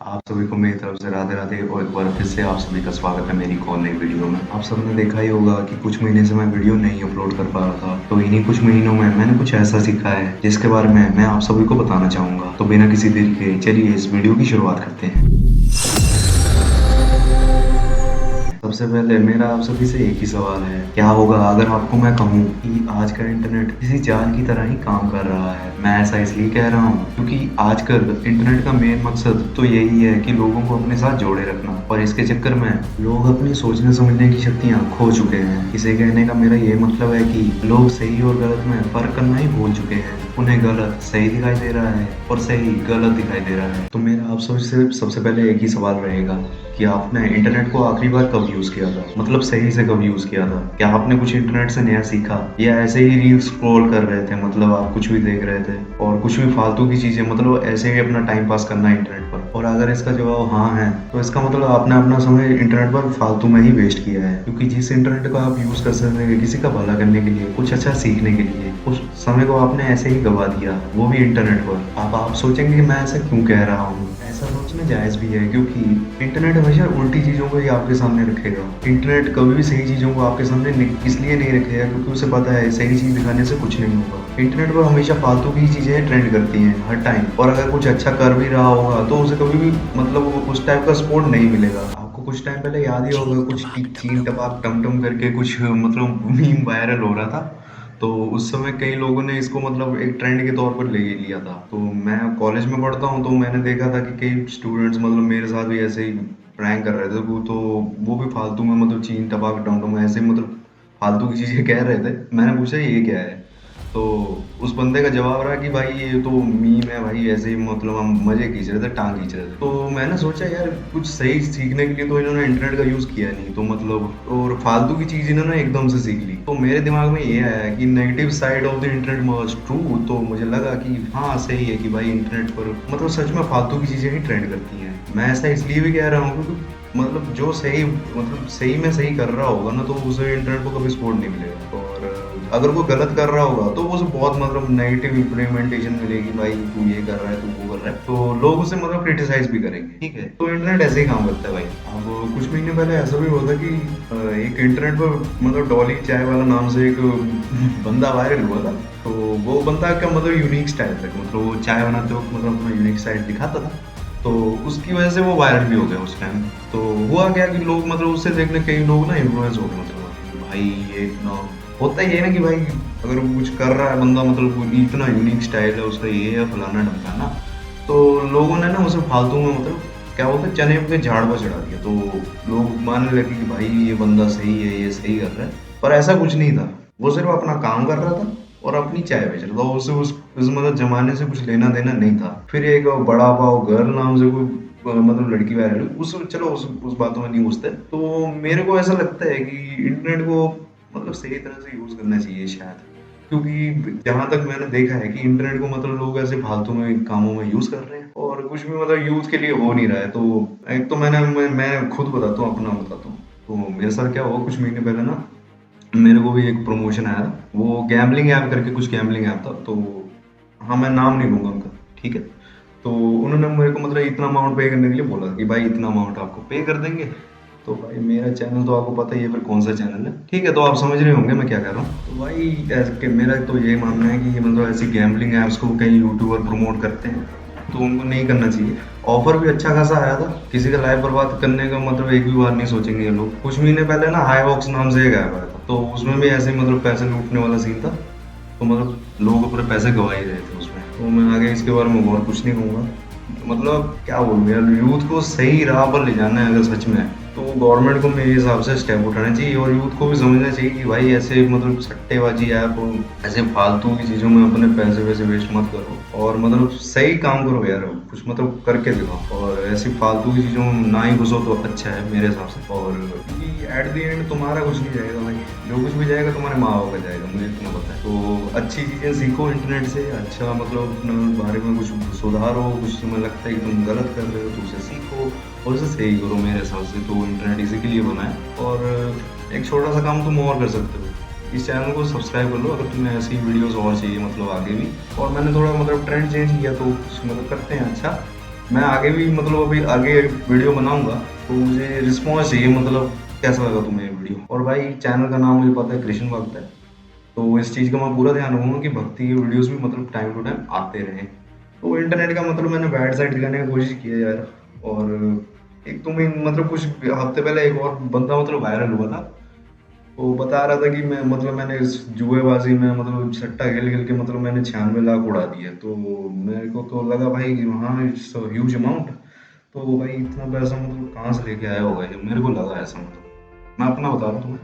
आप सभी को मेरी तरफ से राधे राधे और एक बार फिर से आप सभी का स्वागत है मेरी एक और नई वीडियो में। आप सबने देखा ही होगा कि कुछ महीने से मैं वीडियो नहीं अपलोड कर पा रहा था, तो इन्हीं कुछ महीनों में मैंने कुछ ऐसा सीखा है जिसके बारे में मैं आप सभी को बताना चाहूंगा। तो बिना किसी देरी के चलिए इस वीडियो की शुरुआत करते हैं। सबसे पहले मेरा आप सभी से एक ही सवाल है, क्या होगा अगर आपको मैं कहूँ कि आज का इंटरनेट किसी जाल की तरह ही काम कर रहा है। मैं ऐसा इसलिए कह रहा हूँ क्योंकि आजकल इंटरनेट का मेन मकसद तो यही है कि लोगों को अपने साथ जोड़े रखना, और इसके चक्कर में लोग अपनी सोचने समझने की शक्तियाँ खो चुके हैं। इसे कहने का मेरा ये मतलब है कि लोग सही और गलत में फर्क करना ही भूल चुके हैं। उन्हें गलत सही दिखाई दे रहा है और सही गलत दिखाई दे रहा है। तो मेरा आप सबसे सबसे पहले एक ही सवाल रहेगा कि आपने इंटरनेट को आखिरी बार कब यूज किया था, मतलब सही से कब यूज किया था। क्या आपने कुछ इंटरनेट से नया सीखा, या ऐसे ही रील स्क्रॉल कर रहे थे, मतलब आप कुछ भी देख रहे थे और कुछ भी फालतू की चीजें, मतलब ऐसे ही अपना टाइम पास करना है इंटरनेट पर। और अगर इसका जवाब हाँ है तो इसका मतलब आपने अपना समय इंटरनेट पर फालतू में ही वेस्ट किया है, क्योंकि जिस इंटरनेट को आप यूज कर सकते हैं किसी का भला करने के लिए, कुछ अच्छा सीखने के लिए, उस समय को आपने ऐसे ही गवा दिया, वो भी इंटरनेट पर। अब आप सोचेंगे कि मैं ऐसा क्यों कह रहा हूँ। ऐसा सोचना जायज भी है क्योंकि इंटरनेट हमेशा उल्टी चीजों को ही आपके सामने रखेगा। इंटरनेट कभी भी सही चीजों को आपके सामने इसलिए नहीं रखेगा क्योंकि उसे पता है सही चीज दिखाने से कुछ नहीं होगा। इंटरनेट पर हमेशा फालतू की चीजें ट्रेंड करती हैं हर टाइम, और अगर कुछ अच्छा कर भी रहा होगा तो उसे कभी भी मतलब उस टाइप का सपोर्ट नहीं मिलेगा। आपको कुछ टाइम पहले याद ही होगा कुछ चीन टपाक टमटम करके कुछ मतलब मीम वायरल हो रहा था। तो उस समय कई लोगों ने इसको मतलब एक ट्रेंड के तौर पर ले लिया था। तो मैं कॉलेज में पढ़ता हूँ, तो मैंने देखा था कि कई स्टूडेंट्स मतलब मेरे साथ भी ऐसे ही प्रैंक कर रहे थे। वो भी फालतू में मतलब चीन टपाक टमटम ऐसे मतलब फालतू की चीजें कह रहे थे। मैंने पूछा ये क्या है, तो उस बंदे का जवाब रहा कि भाई ये तो मीम है भाई, ऐसे ही मतलब हम मजे खींच रहे थे, टांग खींच रहे थे। तो मैंने सोचा यार कुछ सही सीखने के लिए तो इन्होंने इंटरनेट का यूज किया नहीं, तो मतलब और फालतू की चीज इन्होंने एकदम से सीख ली। तो मेरे दिमाग में ये आया कि negative side of the internet must true. तो मुझे लगा कि हाँ सही है कि भाई इंटरनेट पर मतलब सच में फालतू की चीजें ही ट्रेंड करती हैं। मैं ऐसा इसलिए भी कह रहा हूँ क्योंकि मतलब जो सही मतलब सही में सही कर रहा होगा ना, तो उसे इंटरनेट को कभी सपोर्ट नहीं मिलेगा। और अगर वो गलत कर रहा होगा तो उसे बहुत मतलब नेगेटिव इम्प्लीमेंटेशन मिलेगी, भाई तू ये कर रहा है, तू वो कर रहा है, तो लोग उसे मतलब क्रिटिसाइज भी करेंगे। ठीक है, तो इंटरनेट ऐसे ही काम करता है भाई। अब कुछ महीने पहले ऐसा भी हुआ था कि एक इंटरनेट पर मतलब डॉली चाय वाला नाम से एक बंदा वायरल हुआ था। तो वो बंदा का मतलब यूनिक स्टाइल था, मतलब वो चाय बनाते वक्त मतलब अपना यूनिक स्टाइल दिखाता था। तो उसकी वजह से वो वायरल भी हो गया उस टाइम। तो हुआ क्या कि लोग मतलब उससे देखने कई लोग ना इन्फ्लुएंस हो गए, मतलब भाई ये इतना होता ही है ना कि भाई अगर वो कुछ कर रहा है बंदा, मतलब वो इतना यूनिक स्टाइल है उसका, ये है फलाना ढमकाना, तो लोगों ने ना उसे फालतू में मतलब क्या बोलते हैं चने के झाड़ पर चढ़ा दिया। तो लोग मानने लगे कि भाई ये बंदा सही है, ये सही कर रहा है। पर ऐसा कुछ नहीं था, वो सिर्फ अपना काम कर रहा था और अपनी चाय बेच रहा था। उसे उस मतलब जमाने से कुछ लेना देना नहीं था। फिर एक बड़ा पाव गर्ल नाम से कोई मतलब लड़की वायरल हुई, उस चलो उस बातों में नहीं घुसते। तो मेरे को ऐसा लगता है कि इंटरनेट को मतलब सही तरह से यूज करना चाहिए शायद, क्योंकि जहां तक मैंने देखा है कि इंटरनेट को मतलब लोग ऐसे फालतू में कामों में यूज कर रहे हैं और कुछ भी मतलब यूथ के लिए हो नहीं रहा है। तो एक तो मैं खुद बताता हूँ, अपना बताता हूँ। तो मेरे साथ क्या हुआ, कुछ महीने पहले ना मेरे को भी एक प्रमोशन आया था। वो गैम्बलिंग ऐप करके कुछ गैम्बलिंग ऐप था। तो हाँ, मैं नाम नहीं लूंगा उनका, ठीक है। तो उन्होंने मेरे को मतलब इतना अमाउंट पे करने के लिए बोला कि भाई इतना अमाउंट आपको पे कर देंगे। तो भाई मेरा चैनल तो आपको पता ही है फिर कौन सा चैनल है, ठीक है, तो आप समझ रहे होंगे मैं क्या कह रहा हूँ। तो भाई मेरा तो ये मानना है कि मतलब ऐसी गैम्बलिंग ऐप्स को कई यूट्यूबर प्रमोट करते हैं, तो उनको नहीं करना चाहिए। ऑफर भी अच्छा खासा आया था, किसी का लाइफ बर्बाद करने का मतलब एक भी बार नहीं सोचेंगे ये लोग। कुछ महीने पहले ना हाई वॉक्स नाम से एक ऐप आया था, तो उसमें भी ऐसे मतलब पैसे लूटने वाला सीन था। तो मतलब लोग अपने पैसे गंवा ही रहे थे उसमें। तो मैं आगे इसके बारे में और कुछ नहीं कहूँगा। मतलब क्या बोलूँ यार, यूथ को सही राह पर ले जाना है अगर सच में, तो गवर्नमेंट को मेरे हिसाब से स्टेप उठाने चाहिए और यूथ को भी समझना चाहिए कि भाई ऐसे मतलब सट्टेबाजी ऐप ऐसे फालतू की चीज़ों में अपने पैसे वैसे वेस्ट मत करो, और मतलब सही काम करो यार, कुछ मतलब करके दिखाओ। और ऐसी फालतू की चीज़ों में ना ही घुसो तो अच्छा है मेरे हिसाब से। और एट द एंड तुम्हारा कुछ नहीं जाएगा भाई, जो कुछ भी जाएगा तुम्हारे माँ बाप का जाएगा, मुझे इतना पता है। तो अच्छी चीज़ें सीखो इंटरनेट से, अच्छा मतलब अपने बारे में कुछ सुधारो, कुछ तुम्हें लगता है कि तुम गलत कर रहे हो तो उसे सीखो और उसे सही करो। मेरे हिसाब से तो इंटरनेट इसी के लिए बना है। और एक छोटा सा काम तुम और कर सकते हो, इस चैनल को सब्सक्राइब कर लो अगर तुम्हें ऐसी वीडियोस और चाहिए मतलब आगे भी। और मैंने थोड़ा मतलब ट्रेंड चेंज किया तो मतलब करते हैं अच्छा। मैं आगे भी मतलब अभी आगे वीडियो बनाऊंगा, तो मुझे रिस्पॉन्स चाहिए, मतलब कैसा लगा तुम्हें ये वीडियो। और भाई चैनल का नाम मुझे पता है कृष्ण भक्त है, तो इस चीज़ का मैं पूरा ध्यान रखूंगा कि भक्ति के वीडियोस भी मतलब टाइम टू टाइम आते रहें। तो इंटरनेट का मतलब मैंने बैड साइड दिखाने की कोशिश की है यार। और एक तुम्हें मतलब कुछ हफ्ते पहले एक और बंदा मतलब वायरल हुआ था, वो बता रहा था कि मैं मतलब मैंने इस जुएबाजी में मतलब सट्टा खेल खेल के मतलब मैंने 96 लाख उड़ा दिए। तो मेरे को तो लगा भाई हाँ इट्स ह्यूज अमाउंट। तो भाई इतना पैसा मतलब कहाँ से लेके आया होगा ये, मेरे को लगा ऐसा। मतलब मैं अपना बता रहा हूँ तुम्हें,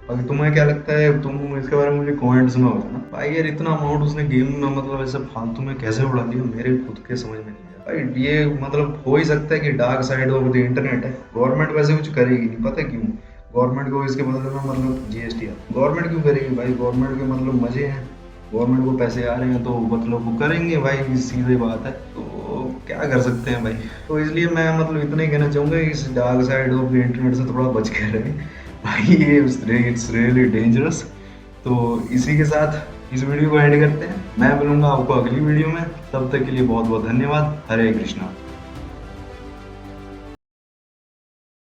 बाकी तुम्हें क्या लगता है, तुम इसके बारे में मुझे कमेंट्स में बताना भाई। यार इतना अमाउंट उसने गेम में मतलब ऐसे फालतू में कैसे उड़ा दिया, मेरे खुद के समझ में नहीं आया भाई। ये मतलब हो ही सकता है कि dark side of the internet है। गवर्नमेंट वैसे कुछ करेगी नहीं, पता क्यों? गवर्नमेंट को इसके बदले में मतलब जीएसटी है, गवर्नमेंट क्यों करेगी भाई? गवर्नमेंट के मतलब मजे हैं, गवर्नमेंट को पैसे आ रहे हैं तो मतलब वो करेंगे भाई, सीधी बात है। तो क्या कर सकते हैं भाई। तो इसलिए मैं मतलब इतना ही कहना चाहूंगा, इस dark side of the internet से थोड़ा बच के रहें भाई, ये इट्स रियली डेंजरस। तो इसी के साथ इस वीडियो को एंड करते हैं। मैं मिलूंगा आपको अगली वीडियो में, तब तक के लिए बहुत बहुत धन्यवाद। हरे कृष्णा।